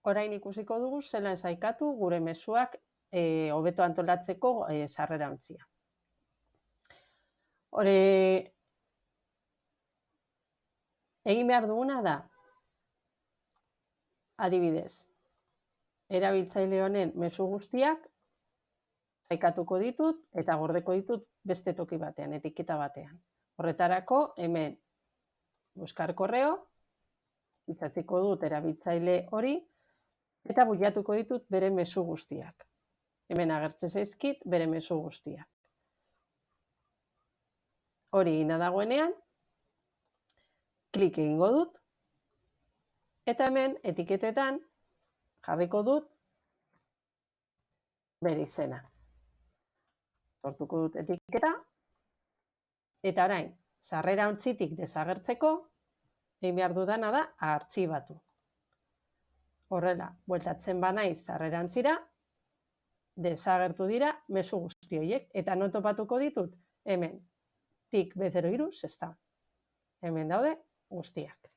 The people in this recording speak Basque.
Orain ikusiko dugu zelan saikatu gure mezuak hobeto antolatzeko sarreraontzia. Egin behar duguna da, adibidez, erabiltzaile honen mezu guztiak saikatuko ditut eta gordeko ditut beste toki batean, etiketa batean. Horretarako, hemen buscar correo, itzatziko dut erabiltzaile hori, eta bilatuko ditut bere mezu guztiak. Hemen agertzen zaizkit bere mezu guztiak. Hori egina dagoenean, klik egingo dut, eta hemen etiketetan jarriko dut bere izena. Sortuko dut etiketa, eta orain, sarreraontzitik desagertzeko, egin behar dudana da artxibatu. Horrela, bueltatzen banaiz sarreraontzira, desagertu dira mezu guzti horiek, eta non topatuko ditut? Hemen, tik B03 Sestao. Hemen daude guztiak.